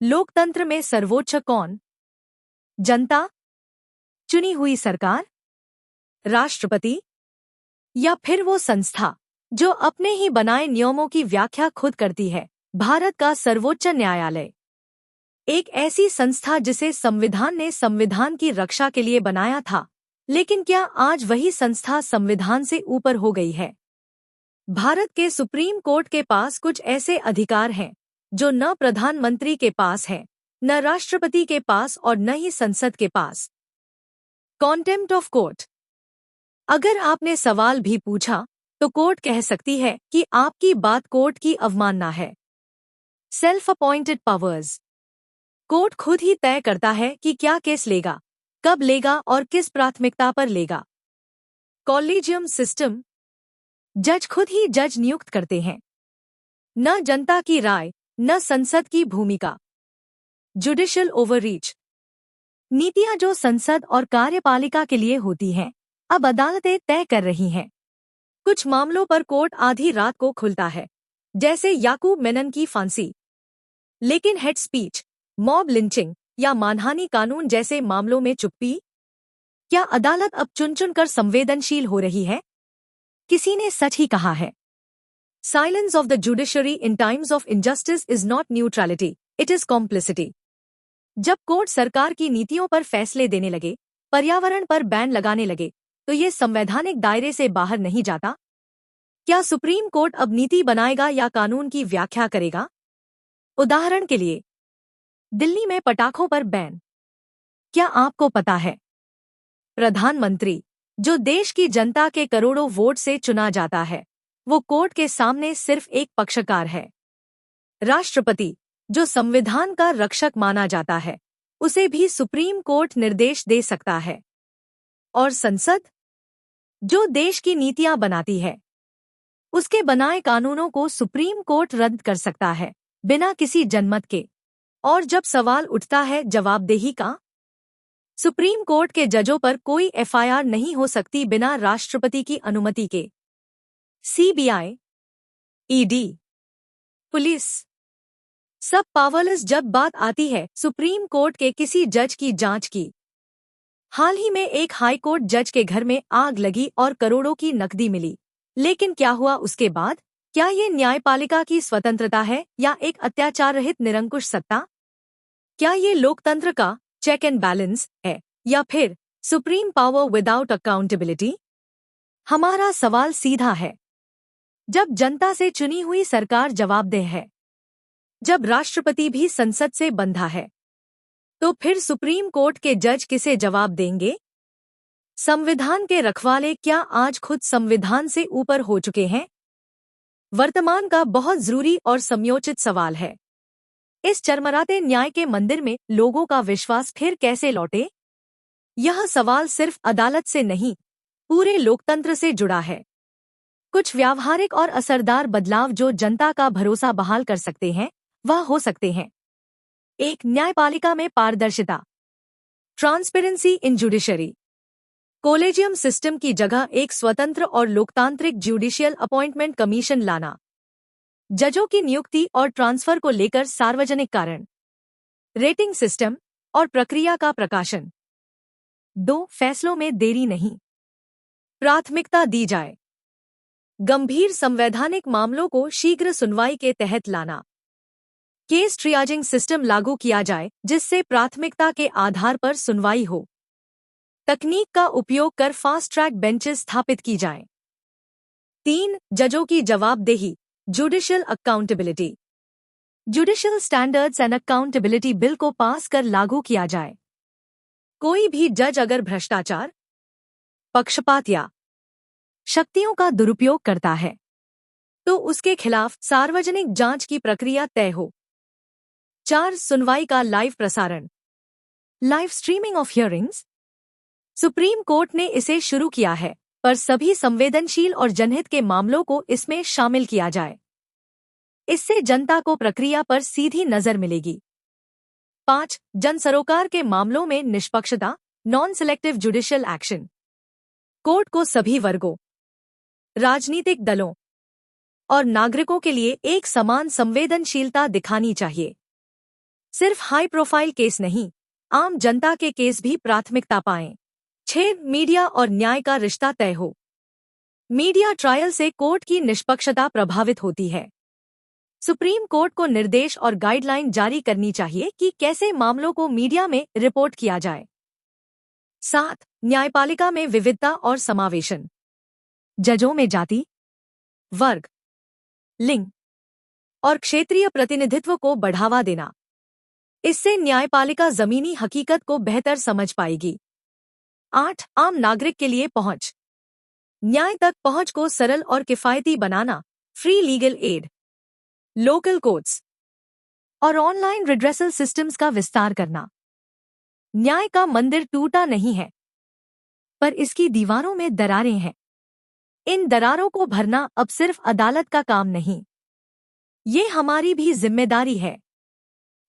लोकतंत्र में सर्वोच्च कौन? जनता, चुनी हुई सरकार, राष्ट्रपति, या फिर वो संस्था जो अपने ही बनाए नियमों की व्याख्या खुद करती है? भारत का सर्वोच्च न्यायालय एक ऐसी संस्था जिसे संविधान ने संविधान की रक्षा के लिए बनाया था, लेकिन क्या आज वही संस्था संविधान से ऊपर हो गई है? भारत के सुप्रीम कोर्ट के पास कुछ ऐसे अधिकार हैं जो न प्रधानमंत्री के पास है, न राष्ट्रपति के पास और न ही संसद के पास। Contempt of court. अगर आपने सवाल भी पूछा तो कोर्ट कह सकती है कि आपकी बात कोर्ट की अवमानना है। Self appointed powers. कोर्ट खुद ही तय करता है कि क्या केस लेगा, कब लेगा और किस प्राथमिकता पर लेगा। Collegium system. जज खुद ही जज नियुक्त करते हैं, न जनता की राय, न संसद की भूमिका। Judicial overreach. नीतियां जो संसद और कार्यपालिका के लिए होती हैं, अब अदालतें तय कर रही हैं। कुछ मामलों पर कोर्ट आधी रात को खुलता है, जैसे याकूब मेनन की फांसी। लेकिन हेड स्पीच, मॉब लिंचिंग या मानहानि कानून जैसे मामलों में चुप्पी। क्या अदालत अब चुन चुन कर संवेदनशील हो रही है? किसी ने सच ही कहा है। Silence of the judiciary in times of injustice is not neutrality, it is complicity. जब कोर्ट सरकार की नीतियों पर फैसले देने लगे, पर्यावरण पर बैन लगाने लगे, तो ये संवैधानिक दायरे से बाहर नहीं जाता? क्या सुप्रीम कोर्ट अब नीति बनाएगा या कानून की व्याख्या करेगा? उदाहरण के लिए, दिल्ली में पटाखों पर बैन। क्या आपको पता है, प्रधानमंत्री, जो देश की जनता के करोड़ों वोट से चुना जाता है, वो कोर्ट के सामने सिर्फ एक पक्षकार है। राष्ट्रपति, जो संविधान का रक्षक माना जाता है, उसे भी सुप्रीम कोर्ट निर्देश दे सकता है। और संसद, जो देश की नीतियां बनाती है, उसके बनाए कानूनों को सुप्रीम कोर्ट रद्द कर सकता है, बिना किसी जनमत के। और जब सवाल उठता है जवाबदेही का, सुप्रीम कोर्ट के जजों पर कोई एफआईआर नहीं हो सकती बिना राष्ट्रपति की अनुमति के। सीबीआई, ईडी, पुलिस, सब पावरलेस जब बात आती है सुप्रीम कोर्ट के किसी जज की जांच की। हाल ही में एक हाई कोर्ट जज के घर में आग लगी और करोड़ों की नकदी मिली, लेकिन क्या हुआ उसके बाद? क्या ये न्यायपालिका की स्वतंत्रता है या एक अत्याचार रहित निरंकुश सत्ता? क्या ये लोकतंत्र का चेक एंड बैलेंस है या फिर सुप्रीम पावर विदाउट अकाउंटेबिलिटी? हमारा सवाल सीधा है। जब जनता से चुनी हुई सरकार जवाबदेह है, जब राष्ट्रपति भी संसद से बंधा है, तो फिर सुप्रीम कोर्ट के जज किसे जवाब देंगे? संविधान के रखवाले क्या आज खुद संविधान से ऊपर हो चुके हैं? वर्तमान का बहुत जरूरी और समयोचित सवाल है। इस चरमराते न्याय के मंदिर में लोगों का विश्वास फिर कैसे लौटे? यह सवाल सिर्फ अदालत से नहीं, पूरे लोकतंत्र से जुड़ा है। कुछ व्यावहारिक और असरदार बदलाव जो जनता का भरोसा बहाल कर सकते हैं, वह हो सकते हैं। एक, न्यायपालिका में पारदर्शिता, transparency in judiciary. Collegium system की जगह एक स्वतंत्र और लोकतांत्रिक ज्यूडिशियल अपॉइंटमेंट कमीशन लाना। जजों की नियुक्ति और ट्रांसफर को लेकर सार्वजनिक कारण। रेटिंग सिस्टम और प्रक्रिया का प्रकाशन। 2, फैसलों में देरी नहीं, प्राथमिकता दी जाए। गंभीर संवैधानिक मामलों को शीघ्र सुनवाई के तहत लाना। केस ट्रियाजिंग सिस्टम लागू किया जाए जिससे प्राथमिकता के आधार पर सुनवाई हो। तकनीक का उपयोग कर फास्ट ट्रैक बेंचेस स्थापित की जाएं। 3, जजों की जवाबदेही, judicial accountability. Judicial standards and accountability bill को पास कर लागू किया जाए। कोई भी जज अगर भ्रष्टाचार, पक्षपात या शक्तियों का दुरुपयोग करता है, तो उसके खिलाफ सार्वजनिक जांच की प्रक्रिया तय हो। 4, सुनवाई का लाइव प्रसारण, live streaming of hearings. Supreme court ने इसे शुरू किया है, पर सभी संवेदनशील और जनहित के मामलों को इसमें शामिल किया जाए। इससे जनता को प्रक्रिया पर सीधी नजर मिलेगी। 5, जन सरोकार के मामलों में निष्पक्षता, non selective judicial action. Court को सभी वर्गों, राजनीतिक दलों और नागरिकों के लिए एक समान संवेदनशीलता दिखानी चाहिए। सिर्फ हाई प्रोफाइल केस नहीं, आम जनता के केस भी प्राथमिकता पाएं। 6. मीडिया और न्याय का रिश्ता तय हो। मीडिया ट्रायल से कोर्ट की निष्पक्षता प्रभावित होती है। सुप्रीम कोर्ट को निर्देश और गाइडलाइन जारी करनी चाहिए कि कैसे मामलों को मीडिया में रिपोर्ट किया जाए। 7. न्यायपालिका में विविधता और समावेशन। जजों में जाति, वर्ग, लिंग और क्षेत्रीय प्रतिनिधित्व को बढ़ावा देना। इससे न्यायपालिका जमीनी हकीकत को बेहतर समझ पाएगी। 8. आम नागरिक के लिए पहुंच। न्याय तक पहुंच को सरल और किफायती बनाना। Free legal aid, local courts और ऑनलाइन रिड्रेसल सिस्टम्स का विस्तार करना। न्याय का मंदिर टूटा नहीं है, पर इसकी दीवारों में दरारें हैं। इन दरारों को भरना अब सिर्फ अदालत का काम नहीं, ये हमारी भी जिम्मेदारी है।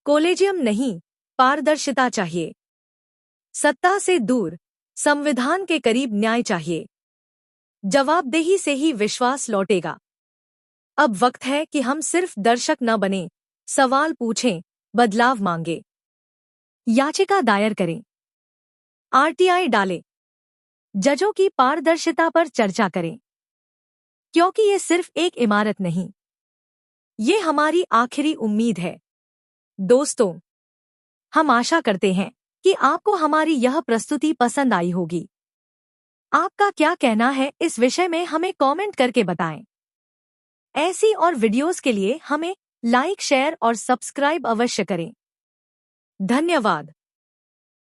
कोलेजियम नहीं, पारदर्शिता चाहिए। सत्ता से दूर, संविधान के करीब न्याय चाहिए। जवाबदेही से ही विश्वास लौटेगा। अब वक्त है कि हम सिर्फ दर्शक न बने, सवाल पूछें, बदलाव मांगे। याचिका दायर करें, आरटीआई डालें, जजों की पारदर्शिता पर चर्चा करें, क्योंकि ये सिर्फ एक इमारत नहीं, ये हमारी आखिरी उम्मीद है। दोस्तों, हम आशा करते हैं कि आपको हमारी यह प्रस्तुति पसंद आई होगी। आपका क्या कहना है इस विषय में हमें कमेंट करके बताएं। ऐसी और वीडियोस के लिए हमें लाइक, शेयर और सब्सक्राइब अवश्य करें। धन्यवाद।